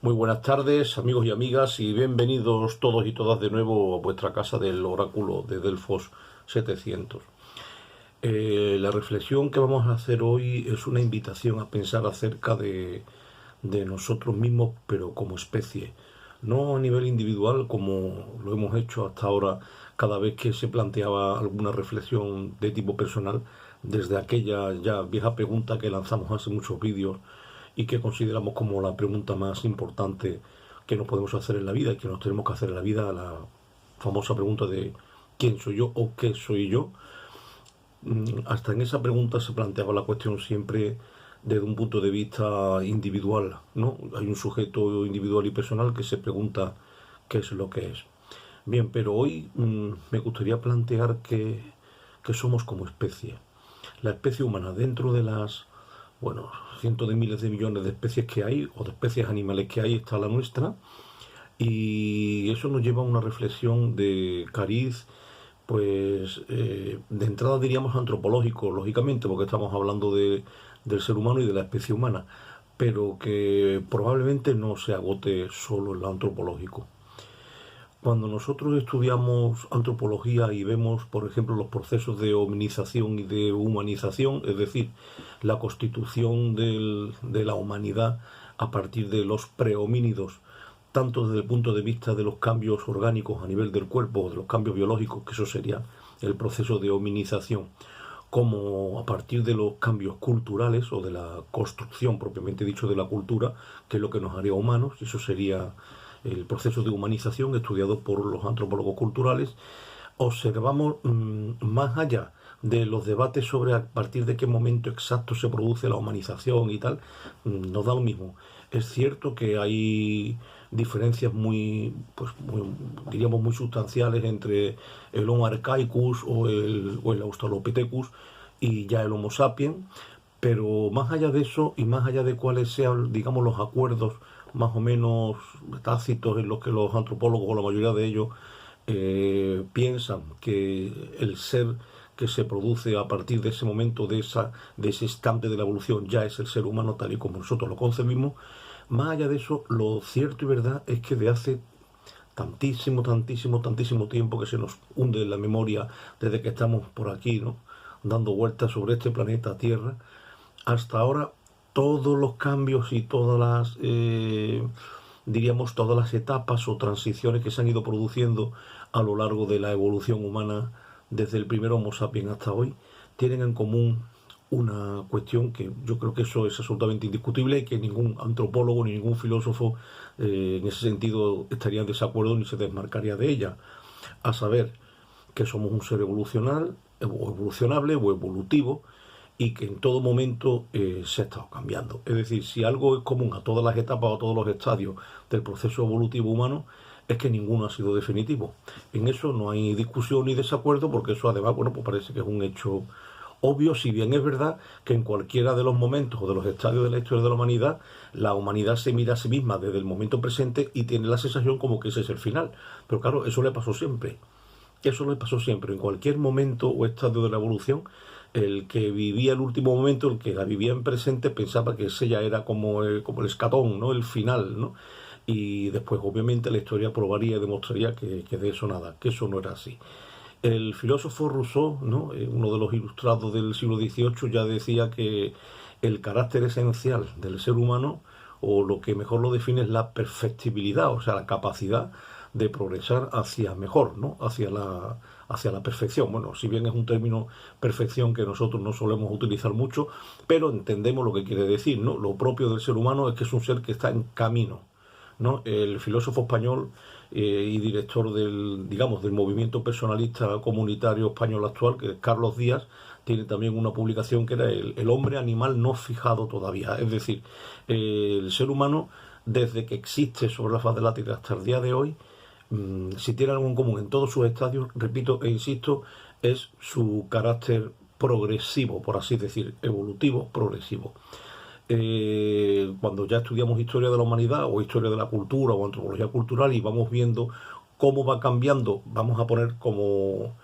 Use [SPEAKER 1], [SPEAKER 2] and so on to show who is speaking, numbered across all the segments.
[SPEAKER 1] Muy buenas tardes, amigos y amigas, y bienvenidos todos y todas de nuevo a vuestra casa del oráculo de Delfos 700. La reflexión que vamos a hacer hoy es una invitación a pensar acerca de nosotros mismos, pero como especie. No a nivel individual, como lo hemos hecho hasta ahora cada vez que se planteaba alguna reflexión de tipo personal, desde aquella ya vieja pregunta que lanzamos hace muchos vídeos y que consideramos como la pregunta más importante que nos podemos hacer en la vida y que nos tenemos que hacer en la vida, la famosa pregunta de ¿quién soy yo o qué soy yo? Hasta en esa pregunta se planteaba la cuestión siempre desde un punto de vista individual, ¿no? Hay un sujeto individual y personal que se pregunta qué es lo que es. Bien, pero hoy me gustaría plantear que somos como especie. La especie humana dentro de las, bueno, cientos de miles de millones de especies que hay, o de especies animales que hay, está la nuestra, y eso nos lleva a una reflexión de cariz, pues de entrada diríamos antropológico, lógicamente, porque estamos hablando del ser humano y de la especie humana, pero que probablemente no se agote solo en lo antropológico. Cuando nosotros estudiamos antropología y vemos, por ejemplo, los procesos de hominización y de humanización, es decir, la constitución de la humanidad a partir de los prehomínidos, tanto desde el punto de vista de los cambios orgánicos a nivel del cuerpo, de los cambios biológicos, que eso sería el proceso de hominización, como a partir de los cambios culturales o de la construcción propiamente dicho de la cultura, que es lo que nos haría humanos, y eso sería el proceso de humanización estudiado por los antropólogos culturales. Observamos más allá de los debates sobre a partir de qué momento exacto se produce la humanización y tal, nos da lo mismo. Es cierto que hay diferencias diríamos muy sustanciales entre el Homo arcaicus o el Australopithecus y ya el Homo sapiens, pero más allá de eso y más allá de cuáles sean, digamos, los acuerdos más o menos tácitos en los que los antropólogos, o la mayoría de ellos, piensan que el ser que se produce a partir de ese momento, de ese instante de la evolución, ya es el ser humano tal y como nosotros lo concebimos. Más allá de eso, lo cierto y verdad es que de hace tantísimo tiempo que se nos hunde en la memoria desde que estamos por aquí, ¿no?, dando vueltas sobre este planeta Tierra, hasta ahora todos los cambios y todas las, diríamos, todas las etapas o transiciones que se han ido produciendo a lo largo de la evolución humana desde el primer Homo sapiens hasta hoy, tienen en común una cuestión que yo creo que eso es absolutamente indiscutible y que ningún antropólogo ni ningún filósofo en ese sentido estaría en desacuerdo ni se desmarcaría de ella, a saber que somos un ser evolucional, o evolucionable o evolutivo, y que en todo momento se ha estado cambiando. Es decir, si algo es común a todas las etapas o a todos los estadios del proceso evolutivo humano, es que ninguno ha sido definitivo. En eso no hay discusión ni desacuerdo, porque eso además, bueno, pues parece que es un hecho obvio, si bien es verdad que en cualquiera de los momentos o de los estadios de la historia de la humanidad se mira a sí misma desde el momento presente y tiene la sensación como que ese es el final. Pero claro, eso le pasó siempre. Eso le pasó siempre. En cualquier momento o estadio de la evolución, el que vivía el último momento, el que la vivía en presente, pensaba que ese ya era como el escatón, ¿no?, el final, ¿no? Y después, obviamente, la historia probaría y demostraría que de eso nada, que eso no era así. El filósofo Rousseau, ¿no?, uno de los ilustrados del siglo XVIII, ya decía que el carácter esencial del ser humano, o lo que mejor lo define, es la perfectibilidad, o sea, la capacidad de progresar hacia mejor, ¿no?, hacia la perfección. Bueno, si bien es un término perfección que nosotros no solemos utilizar mucho, pero entendemos lo que quiere decir, ¿no? Lo propio del ser humano es que es un ser que está en camino, ¿no? El filósofo español y director del movimiento personalista comunitario español actual, que es Carlos Díaz, tiene también una publicación que era el hombre animal no fijado todavía. Es decir, el ser humano, desde que existe sobre la faz de la Tierra hasta el día de hoy, si tiene algo en común en todos sus estadios, repito e insisto, es su carácter progresivo, por así decir, evolutivo, progresivo. Cuando ya estudiamos historia de la humanidad o historia de la cultura o antropología cultural y vamos viendo cómo va cambiando, vamos a poner como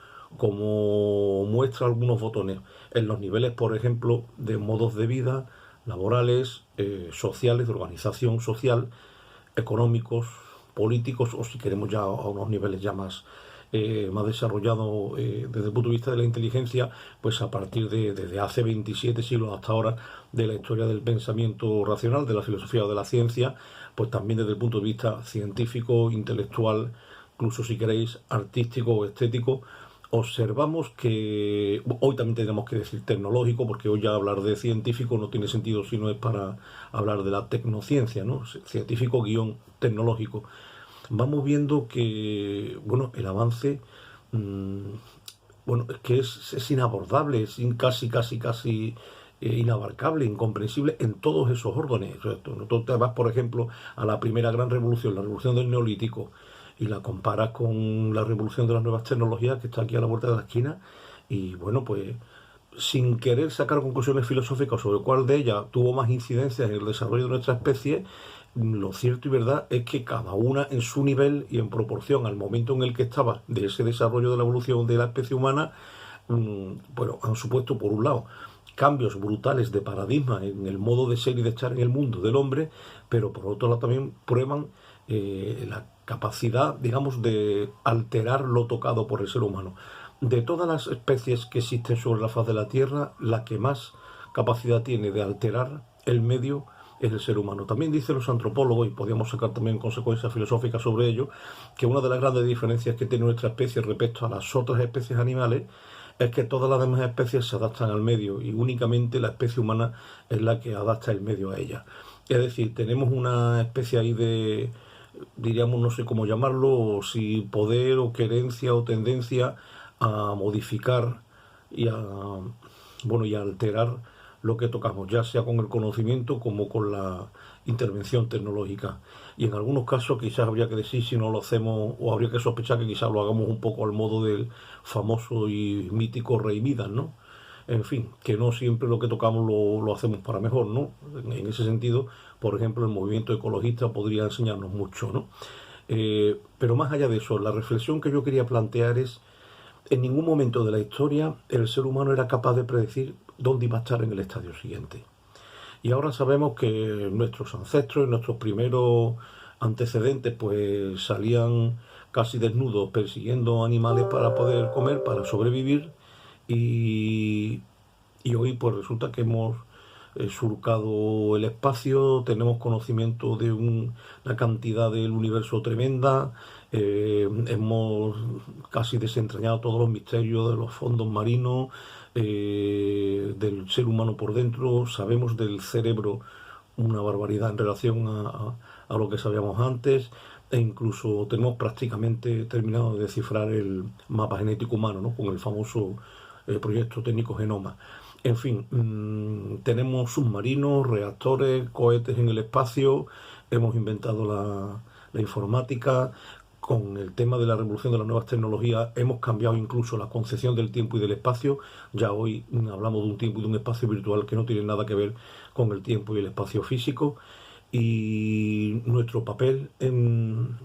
[SPEAKER 1] muestra algunos botones en los niveles, por ejemplo, de modos de vida, laborales, sociales, de organización social, económicos, políticos, o si queremos ya a unos niveles ya más desarrollados desde el punto de vista de la inteligencia, pues a partir desde hace 27 siglos hasta ahora, de la historia del pensamiento racional, de la filosofía o de la ciencia, pues también desde el punto de vista científico, intelectual, incluso si queréis artístico o estético, observamos que hoy también tenemos que decir tecnológico, porque hoy ya hablar de científico no tiene sentido si no es para hablar de la tecnociencia, ¿no? Científico guión tecnológico. Vamos viendo que, bueno, el avance, bueno, es que es inabordable, es casi inabarcable, incomprensible en todos esos órdenes. O sea, tú te vas, por ejemplo, a la primera gran revolución, la revolución del Neolítico, y la comparas con la revolución de las nuevas tecnologías que está aquí a la vuelta de la esquina, y bueno, pues sin querer sacar conclusiones filosóficas sobre cuál de ellas tuvo más incidencia en el desarrollo de nuestra especie, lo cierto y verdad es que cada una en su nivel y en proporción al momento en el que estaba de ese desarrollo de la evolución de la especie humana, bueno, han supuesto por un lado cambios brutales de paradigma en el modo de ser y de estar en el mundo del hombre, pero por otro lado también prueban la capacidad, digamos, de alterar lo tocado por el ser humano. De todas las especies que existen sobre la faz de la Tierra, la que más capacidad tiene de alterar el medio es el ser humano. También dicen los antropólogos, y podríamos sacar también consecuencias filosóficas sobre ello, que una de las grandes diferencias que tiene nuestra especie respecto a las otras especies animales es que todas las demás especies se adaptan al medio y únicamente la especie humana es la que adapta el medio a ella. Es decir, tenemos una especie ahí de, diríamos, no sé cómo llamarlo, si poder o querencia o tendencia a modificar y a alterar lo que tocamos, ya sea con el conocimiento como con la intervención tecnológica. Y en algunos casos quizás habría que decir si no lo hacemos, o habría que sospechar que quizás lo hagamos un poco al modo del famoso y mítico Rey Midas, ¿no? En fin, que no siempre lo que tocamos lo hacemos para mejor, ¿no? En ese sentido, por ejemplo, el movimiento ecologista podría enseñarnos mucho, ¿no? Pero más allá de eso, la reflexión que yo quería plantear es: en ningún momento de la historia el ser humano era capaz de predecir dónde iba a estar en el estadio siguiente. Y ahora sabemos que nuestros ancestros y nuestros primeros antecedentes pues salían casi desnudos persiguiendo animales para poder comer, para sobrevivir, y hoy pues resulta que hemos surcado el espacio, tenemos conocimiento de una cantidad del universo tremenda, hemos casi desentrañado todos los misterios de los fondos marinos, del ser humano por dentro, sabemos del cerebro una barbaridad en relación a lo que sabíamos antes, e incluso tenemos prácticamente terminado de descifrar el mapa genético humano, ¿no? Con el famoso proyecto técnico Genoma. En fin, tenemos submarinos, reactores, cohetes en el espacio, hemos inventado la informática. Con el tema de la revolución de las nuevas tecnologías hemos cambiado incluso la concepción del tiempo y del espacio. Ya hoy hablamos de un tiempo y de un espacio virtual que no tienen nada que ver con el tiempo y el espacio físico. Y nuestro papel en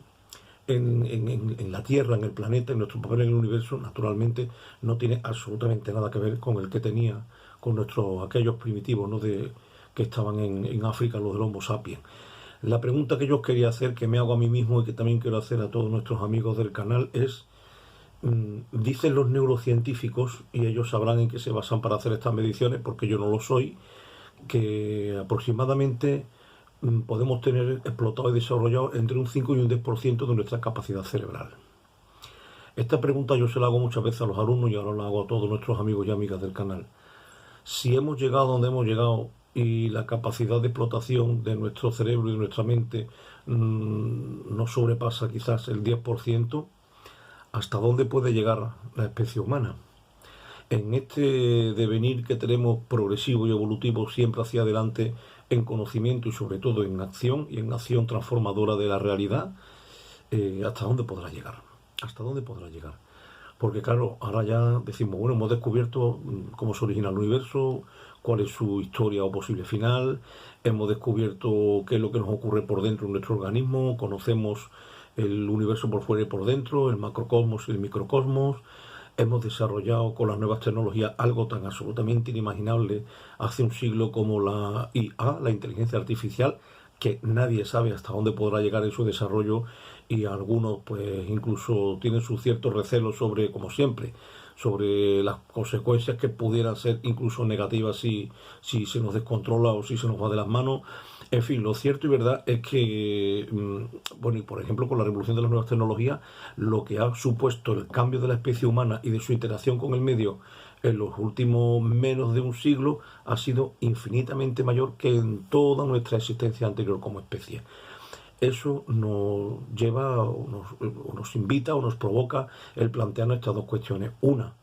[SPEAKER 1] la Tierra, en el planeta, en nuestro papel en el universo, naturalmente no tiene absolutamente nada que ver con el que tenía con aquellos primitivos, ¿no? que estaban en África, los del Homo sapiens. La pregunta que yo quería hacer, que me hago a mí mismo y que también quiero hacer a todos nuestros amigos del canal, es: dicen los neurocientíficos, y ellos sabrán en qué se basan para hacer estas mediciones, porque yo no lo soy, que aproximadamente podemos tener explotado y desarrollado entre un 5 y un 10% de nuestra capacidad cerebral. Esta pregunta yo se la hago muchas veces a los alumnos y ahora la hago a todos nuestros amigos y amigas del canal. Si hemos llegado donde hemos llegado y la capacidad de explotación de nuestro cerebro y de nuestra mente no sobrepasa quizás el 10%, ¿hasta dónde puede llegar la especie humana? En este devenir que tenemos progresivo y evolutivo siempre hacia adelante en conocimiento y sobre todo en acción y en acción transformadora de la realidad, ¿hasta dónde podrá llegar? ¿Hasta dónde podrá llegar? Porque claro, ahora ya decimos, bueno, hemos descubierto cómo se origina el universo, cuál es su historia o posible final, hemos descubierto qué es lo que nos ocurre por dentro de nuestro organismo, conocemos el universo por fuera y por dentro, el macrocosmos y el microcosmos, hemos desarrollado con las nuevas tecnologías algo tan absolutamente inimaginable hace un siglo como la IA, la inteligencia artificial, que nadie sabe hasta dónde podrá llegar en su desarrollo, y algunos pues incluso tienen sus ciertos recelos sobre, como siempre, sobre las consecuencias que pudieran ser incluso negativas si se nos descontrola o si se nos va de las manos. En fin, lo cierto y verdad es que, bueno, y por ejemplo con la revolución de las nuevas tecnologías, lo que ha supuesto el cambio de la especie humana y de su interacción con el medio en los últimos menos de un siglo ha sido infinitamente mayor que en toda nuestra existencia anterior como especie. Eso nos lleva o nos invita o nos provoca el plantearnos estas dos cuestiones. Una,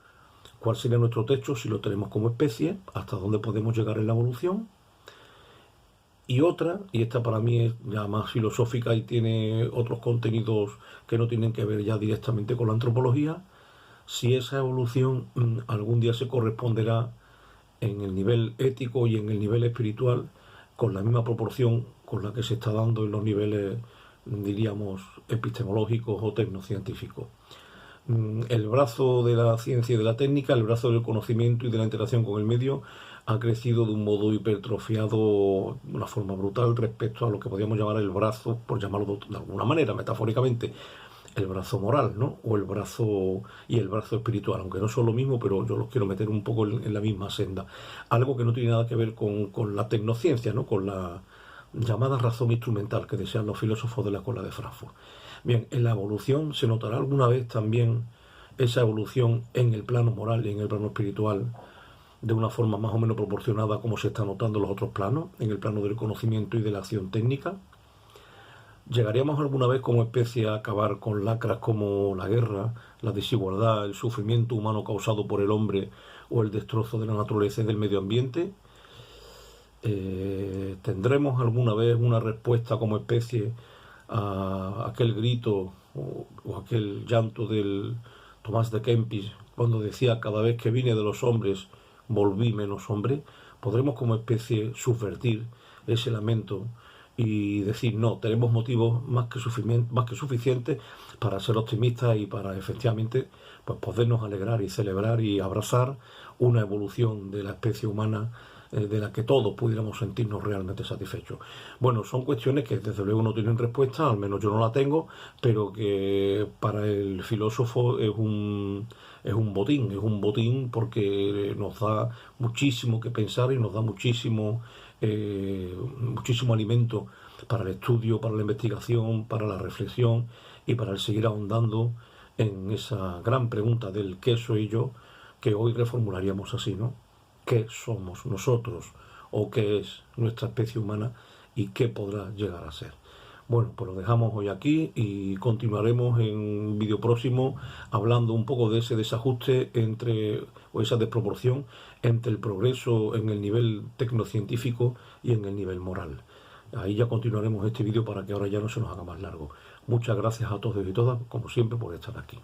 [SPEAKER 1] ¿cuál sería nuestro techo si lo tenemos como especie? ¿Hasta dónde podemos llegar en la evolución? Y otra, y esta para mí es ya más filosófica y tiene otros contenidos que no tienen que ver ya directamente con la antropología, si esa evolución algún día se corresponderá en el nivel ético y en el nivel espiritual con la misma proporción con la que se está dando en los niveles, diríamos, epistemológicos o tecnocientíficos. El brazo de la ciencia y de la técnica, el brazo del conocimiento y de la interacción con el medio, ha crecido de un modo hipertrofiado de una forma brutal respecto a lo que podríamos llamar el brazo, por llamarlo de alguna manera, metafóricamente, el brazo moral, ¿no? O el brazo y el brazo espiritual, aunque no son lo mismo, pero yo los quiero meter un poco en la misma senda. Algo que no tiene nada que ver con la tecnociencia, ¿no? Con la llamada razón instrumental que desean los filósofos de la escuela de Frankfurt. Bien, en la evolución se notará alguna vez también esa evolución en el plano moral y en el plano espiritual de una forma más o menos proporcionada como se está notando en los otros planos, en el plano del conocimiento y de la acción técnica. ¿Llegaríamos alguna vez como especie a acabar con lacras como la guerra, la desigualdad, el sufrimiento humano causado por el hombre o el destrozo de la naturaleza y del medio ambiente? ¿Tendremos alguna vez una respuesta como especie a aquel grito o aquel llanto del Tomás de Kempis cuando decía: cada vez que vine de los hombres volví menos hombre? ¿Podremos como especie subvertir ese lamento y decir: no, tenemos motivos más que suficientes para ser optimistas y para efectivamente pues podernos alegrar y celebrar y abrazar una evolución de la especie humana de la que todos pudiéramos sentirnos realmente satisfechos? Bueno, son cuestiones que desde luego no tienen respuesta, al menos yo no la tengo, pero que para el filósofo es un botín porque nos da muchísimo que pensar y nos da muchísimo alimento para el estudio, para la investigación, para la reflexión y para el seguir ahondando en esa gran pregunta del ¿qué soy yo?, que hoy reformularíamos así, ¿no? ¿Qué somos nosotros? ¿O qué es nuestra especie humana? ¿Y qué podrá llegar a ser? Bueno, pues lo dejamos hoy aquí y continuaremos en un vídeo próximo hablando un poco de ese desajuste o esa desproporción entre el progreso en el nivel tecnocientífico y en el nivel moral. Ahí ya continuaremos este vídeo para que ahora ya no se nos haga más largo. Muchas gracias a todos y todas, como siempre, por estar aquí.